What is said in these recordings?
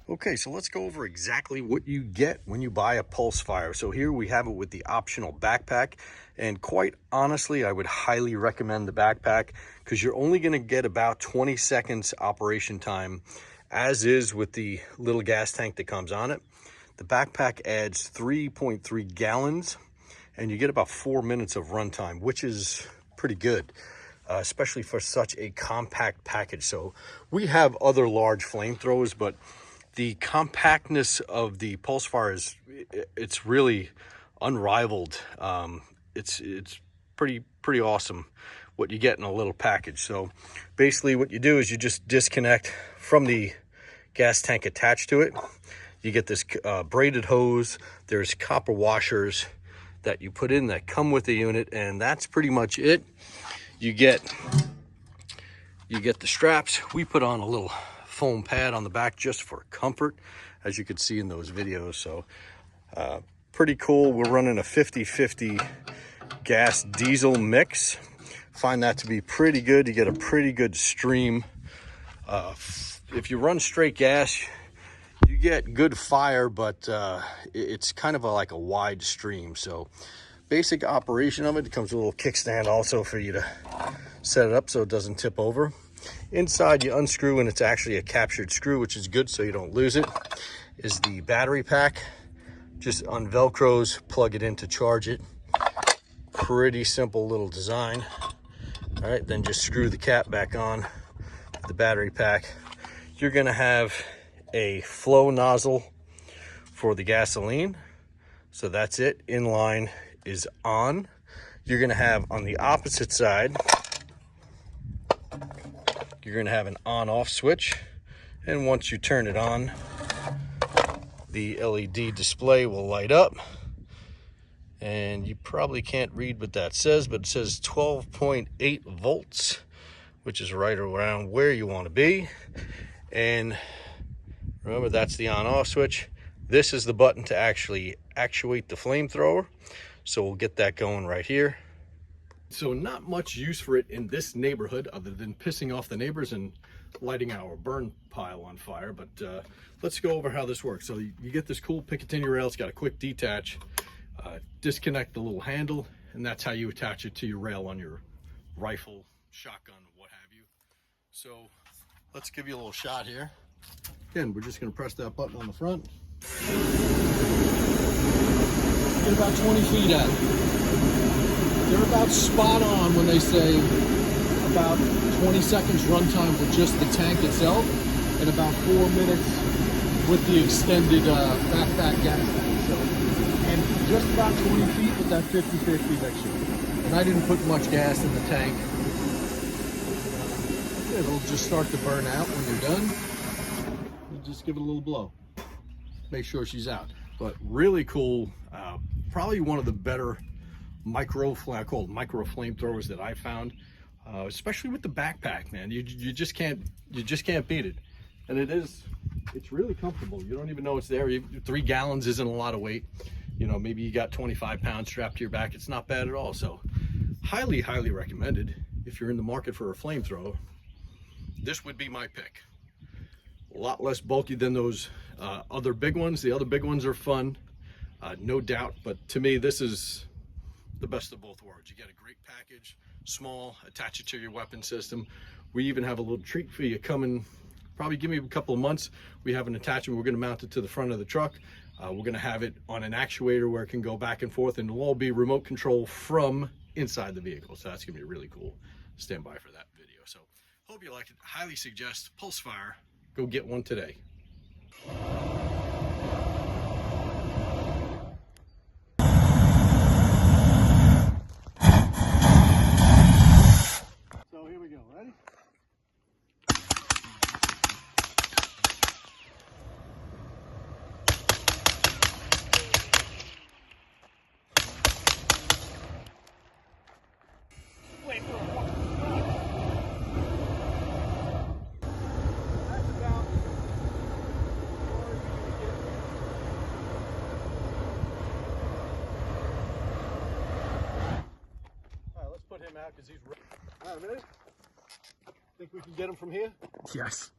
Okay, so let's go over exactly what you get when you buy a Pulsefire. So here we have it with the optional backpack, and quite honestly, I would highly recommend the backpack because you're only going to get about 20 seconds operation time, as is with the little gas tank that comes on it. The backpack adds 3.3 gallons, and you get about 4 minutes of runtime, which is pretty good. Especially for such a compact package. So we have other large flamethrowers, but the compactness of the Pulsefire it's really unrivaled. It's pretty awesome what you get in a little package. So basically what you do is you just disconnect from the gas tank attached to it. You get this braided hose. There's copper washers that you put in that come with the unit, and that's pretty much it. You get the straps. We put on a little foam pad on the back just for comfort, as you could see in those videos. So pretty cool. We're running a 50-50 gas diesel mix. Find that to be pretty good. You get a pretty good stream. If you run straight gas, you get good fire, but it's kind of like a wide stream. So basic operation of it comes with a little kickstand also for you to set it up so it doesn't tip over. Inside you unscrew, and it's actually a captured screw, which is good so you don't lose it, is the battery pack. Just unvelcros, plug it in to charge it. Pretty simple little design. All right, then just screw the cap back on the battery pack. You're gonna have a flow nozzle for the gasoline. So that's it. Inline is on. You're gonna have on the opposite side, you're gonna have an on-off switch. And once you turn it on, the LED display will light up. And you probably can't read what that says, but it says 12.8 volts, which is right around where you want to be. And remember, that's the on-off switch. This is the button to actually actuate the flamethrower. So we'll get that going right here. So not much use for it in this neighborhood other than pissing off the neighbors and lighting our burn pile on fire. But let's go over how this works. So you get this cool Picatinny rail. It's got a quick detach. Disconnect the little handle, and that's how you attach it to your rail on your rifle, shotgun, what have you. So let's give you a little shot here. Again, we're just going to press that button on the front. Get about 20 feet out. They're about spot on when they say about 20 seconds runtime for just the tank itself, and about 4 minutes with the extended backpack gas tank. So, and just about 20 feet with that 50-50 mixture. And I didn't put much gas in the tank. It'll just start to burn out when you're done. You just give it a little blow. Make sure she's out. But really cool. Probably one of the better micro flamethrowers that I found, especially with the backpack, man. You just can't beat it. And it's really comfortable. You don't even know it's there. 3 gallons isn't a lot of weight. You know, maybe you got 25 pounds strapped to your back. It's not bad at all. So highly recommended. If you're in the market for a flamethrower, this would be my pick. A lot less bulky than those other big ones. The other big ones are fun, no doubt, but to me this is the best of both worlds. You get a great package, small, attach it to your weapon system. We even have a little treat for you coming. Probably give me a couple of months. We have an attachment. We're going to mount it to the front of the truck. We're going to have it on an actuator where it can go back and forth, and it'll all be remote control from inside the vehicle. So that's going to be really cool. Stand by for that video. So hope you like it. Highly suggest Pulsefire. Go get one today. So here we go. Ready? Wait for a walk. Put him out because he's ready. All right, ready? Think we can get him from here? Yes.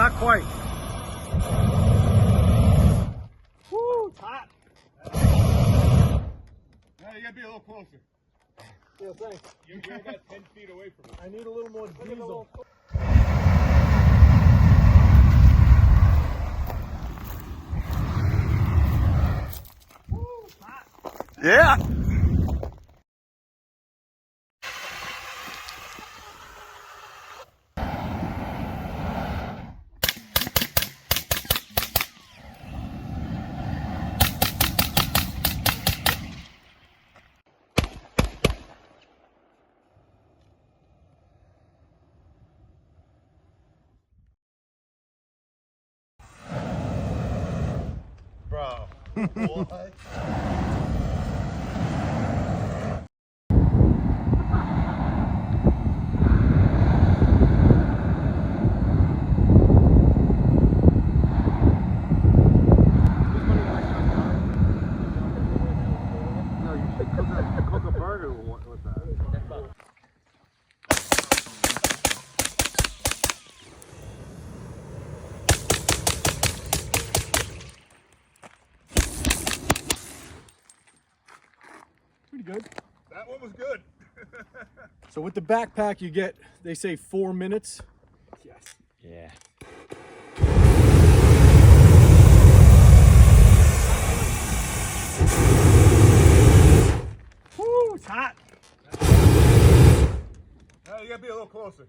Not quite. Woo, it's hot. Now you gotta be a little closer. Yeah, thanks. You're about 10 feet away from it. I need a little more diesel. Woo, it's hot. Yeah. Bro. What? No, you should cook a burger with that. Pretty good. That one was good. So with the backpack, you get, they say 4 minutes. Yes. Yeah. Woo, it's hot. Now you gotta be a little closer.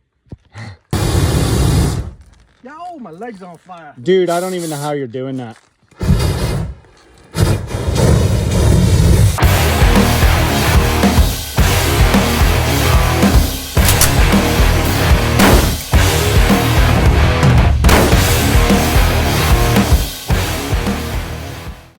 Yo, my leg's on fire. Dude, I don't even know how you're doing that.